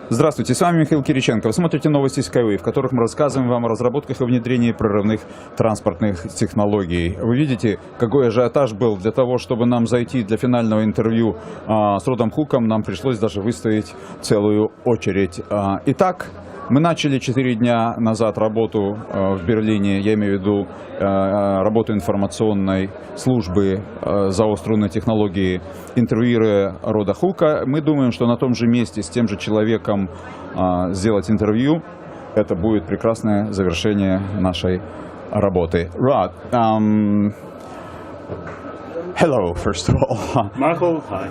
Здравствуйте, с вами Михаил Кириченко. Вы смотрите новости SkyWay, в которых мы рассказываем вам о разработках и внедрении прорывных транспортных технологий. Вы видите, какой ажиотаж был для того, чтобы нам зайти для финального интервью с Родом Хуком, нам пришлось даже выставить целую очередь. Итак, мы начали 4 дня назад работу в Берлине, я имею в виду работу информационной службы заостренной технологии интервью Рода Хука. Мы думаем, что на том же месте с тем же человеком сделать интервью, это будет прекрасное завершение нашей работы. Rod, hello, first of all. Michael, hi.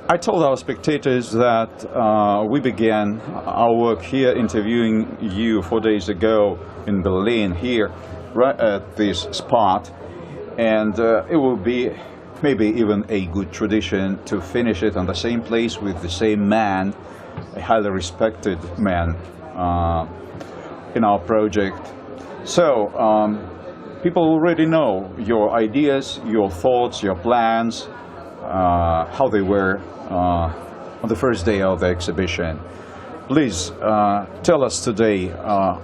I told our spectators that we began our work here interviewing you 4 days ago in Berlin, here, right at this spot, and it will be maybe even a good tradition to finish it on the same place with the same man, a highly respected man in our project. So, people already know your ideas, your thoughts, your plans, how they were on the first day of the exhibition. Please tell us today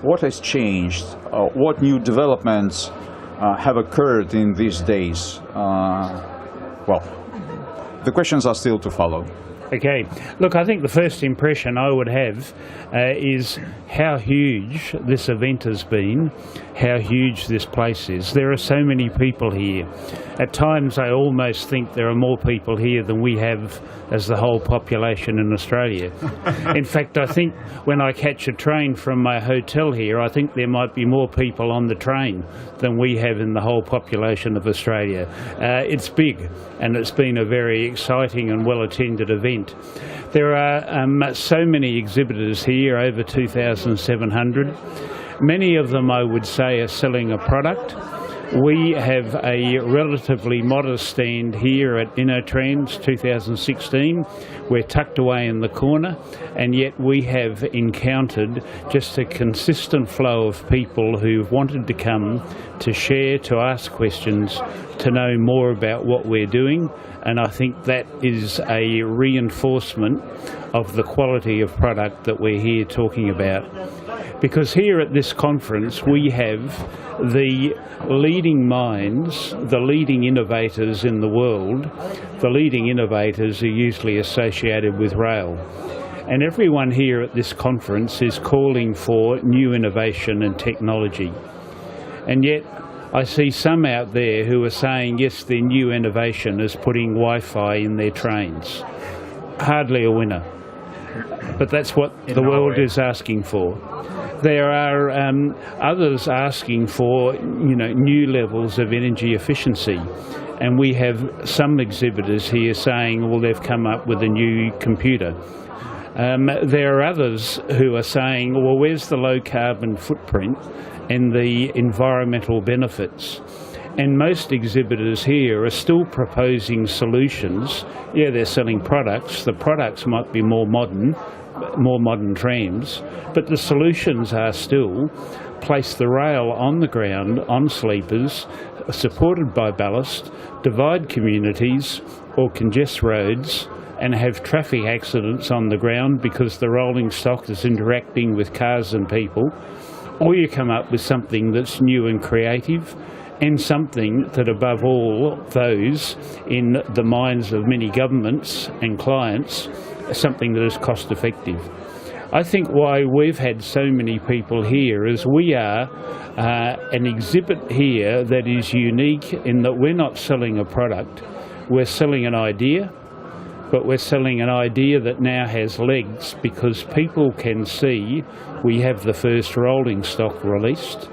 what has changed, what new developments have occurred in these days. Well, the questions are still to follow. Okay, look, I think the first impression I would have is how huge this event has been, how huge this place is. There are so many people here. At times I almost think there are more people here than we have as the whole population in Australia. In fact, I think when I catch a train from my hotel here, I think there might be more people on the train than we have in the whole population of Australia. It's big, and it's been a very exciting and well-attended event. There are so many exhibitors here, over 2,700. Many of them, I would say, are selling a product. We have a relatively modest stand here at Innotrans 2016. We're tucked away in the corner, and yet we have encountered just a consistent flow of people who've wanted to come to share, to ask questions, to know more about what we're doing, and I think that is a reinforcement of the quality of product that we're here talking about. Because here at this conference we have the leading minds, the leading innovators in the world. The leading innovators are usually associated with rail. And everyone here at this conference is calling for new innovation and technology. And yet I see some out there who are saying, yes, their new innovation is putting Wi-Fi in their trains. Hardly a winner. But that's what the world is asking for. There are others asking for, new levels of energy efficiency. And we have some exhibitors here saying, well, they've come up with a new computer. There are others who are saying, well, where's the low carbon footprint and the environmental benefits? And most exhibitors here are still proposing solutions. Yeah, they're selling products. The products might be more modern trams, but the solutions are still place the rail on the ground, on sleepers, supported by ballast, divide communities or congest roads, and have traffic accidents on the ground because the rolling stock is interacting with cars and people. Or you come up with something that's new and creative, and something that above all those in the minds of many governments and clients, something that is cost effective. I think why we've had so many people here is we are an exhibit here that is unique in that we're not selling a product, we're selling an idea, but we're selling an idea that now has legs because people can see we have the first rolling stock released.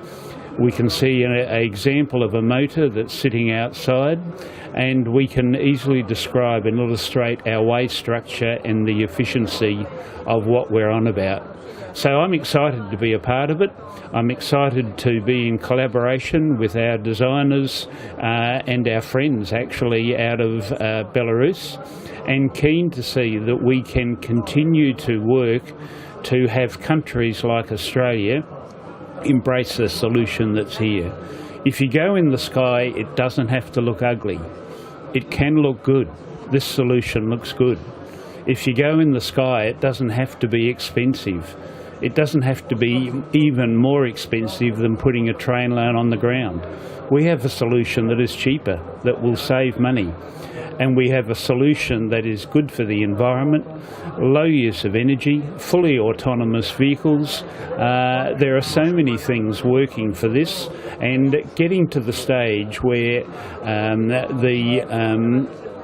We can see an example of a motor that's sitting outside, and we can easily describe and illustrate our way structure and the efficiency of what we're on about. So I'm excited to be a part of it. I'm excited to be in collaboration with our designers and our friends actually out of Belarus, and keen to see that we can continue to work to have countries like Australia embrace the solution that's here. If you go in the sky, it doesn't have to look ugly. It can look good. This solution looks good. If you go in the sky, it doesn't have to be expensive. It doesn't have to be even more expensive than putting a train line on the ground. We have a solution that is cheaper, that will save money. And we have a solution that is good for the environment, low use of energy, fully autonomous vehicles. There are so many things working for this, and getting to the stage where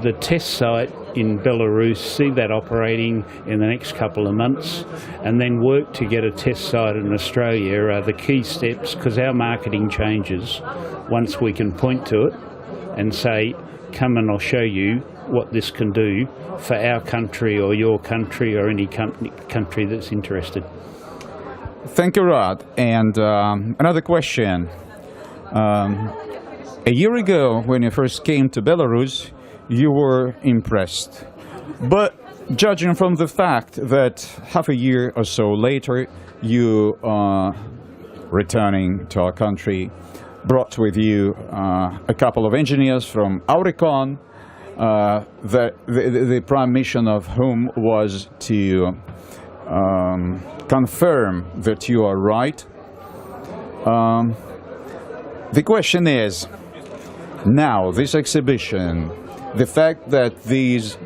the test site in Belarus, see that operating in the next couple of months, and then work to get a test site in Australia are the key steps, because our marketing changes once we can point to it and say, come and I'll show you what this can do for our country or your country or any country that's interested. Thank you, Rod. And another question. A year ago, when you first came to Belarus, you were impressed. But judging from the fact that half a year or so later, you are returning to our country, brought with you a couple of engineers from Auricon, the prime mission of whom was to confirm that you are right. The question is, now this exhibition, the fact that these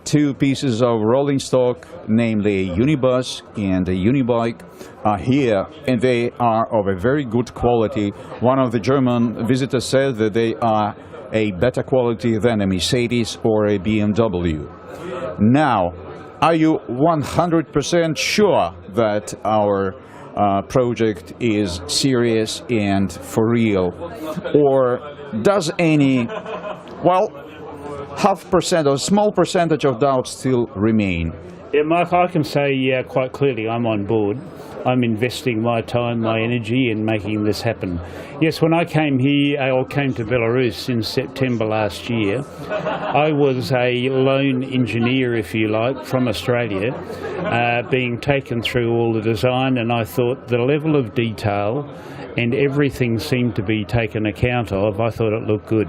two pieces of rolling stock, namely a unibus and a unibike, are here, and they are of a very good quality. One of the German visitors said that they are a better quality than a Mercedes or a BMW. Now, are you 100% sure that our project is serious and for real? Or does any, well, 0.5% or small percentage of doubt still remain? Yeah, Mike, I can say quite clearly I'm on board. I'm investing my time, my energy in making this happen. Yes, when I came here, or came to Belarus in September last year, I was a lone engineer, if you like, from Australia, being taken through all the design, and I thought the level of detail and everything seemed to be taken account of. I thought it looked good.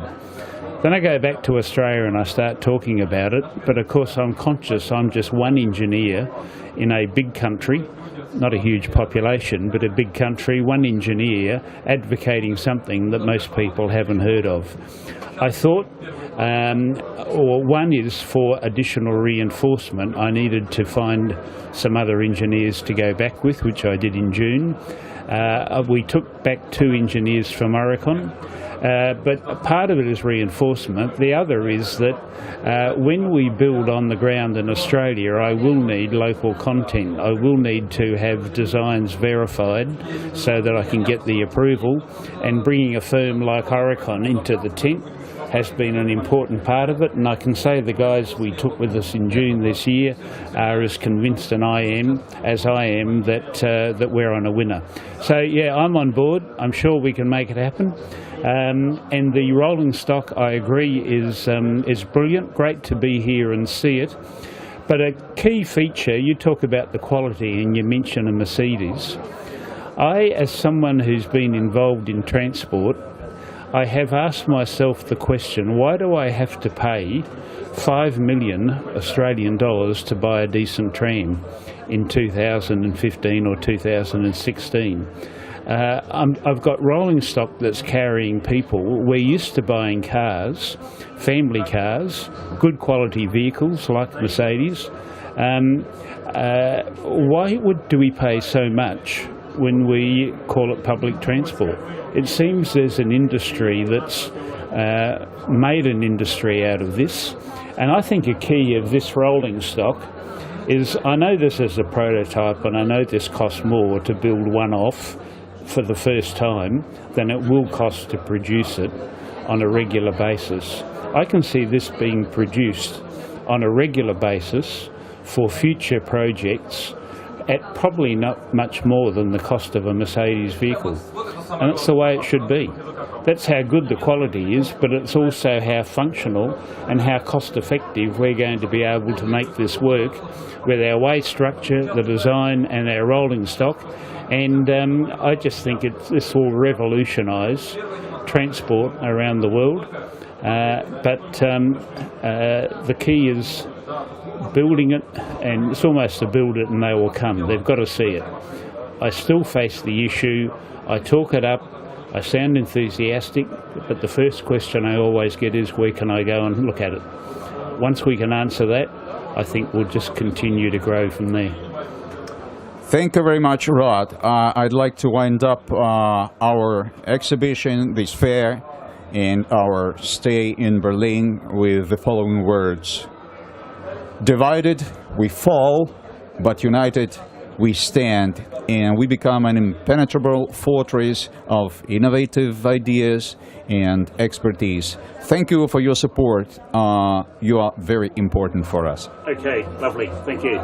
Then I go back to Australia and I start talking about it, but of course I'm conscious I'm just one engineer in a big country, not a huge population, but a big country, one engineer advocating something that most people haven't heard of. I thought, one is for additional reinforcement, I needed to find some other engineers to go back with, which I did in June. We took back 2 engineers from Auricon. But part of it is reinforcement. The other is that when we build on the ground in Australia, I will need local content. I will need to have designs verified so that I can get the approval. And bringing a firm like Auricon into the tent has been an important part of it. And I can say the guys we took with us in June this year are as convinced as I am that we're on a winner. So yeah, I'm on board. I'm sure we can make it happen. And the rolling stock, I agree, is brilliant. Great to be here and see it. But a key feature, you talk about the quality and you mention a Mercedes. I, as someone who's been involved in transport, I have asked myself the question, why do I have to pay 5 million Australian dollars to buy a decent tram in 2015 or 2016? I've got rolling stock that's carrying people. We're used to buying cars, family cars, good quality vehicles like Mercedes. Why do we pay so much when we call it public transport? It seems there's an industry that's made an industry out of this. And I think a key of this rolling stock is, I know this is a prototype and I know this costs more to build one off for the first time than it will cost to produce it on a regular basis. I can see this being produced on a regular basis for future projects at probably not much more than the cost of a Mercedes vehicle. And that's the way it should be. That's how good the quality is, but it's also how functional and how cost effective we're going to be able to make this work with our way structure, the design and our rolling stock. And I just think this will revolutionise transport around the world. But the key is building it, and it's almost to build it and they will come. They've got to see it. I still face the issue. I talk it up. I sound enthusiastic, but the first question I always get is, where can I go and look at it? Once we can answer that, I think we'll just continue to grow from there. Thank you very much, Rod. I'd like to wind up our exhibition, this fair, and our stay in Berlin with the following words. Divided, we fall, but united, we stand, and we become an impenetrable fortress of innovative ideas and expertise. Thank you for your support. You are very important for us. Okay, lovely. Thank you.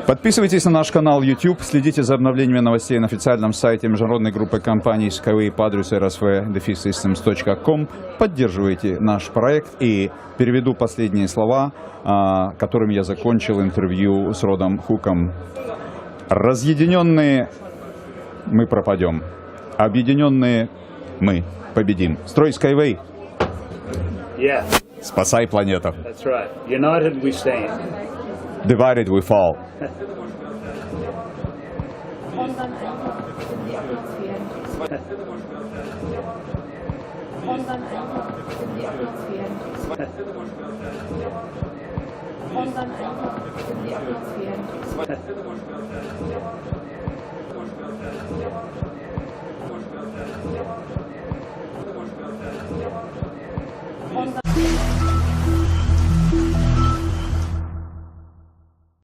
Подписывайтесь на наш канал YouTube, следите за обновлениями новостей на официальном сайте международной группы компаний SkyWay по адресу rsv-systems.com. Поддерживайте наш проект, и переведу последние слова, которыми я закончил интервью с Родом Хуком. Разъединенные мы пропадем, объединенные мы победим. Строй SkyWay. Yeah. Спасай планету. That's right. United we stand. Divided we fall.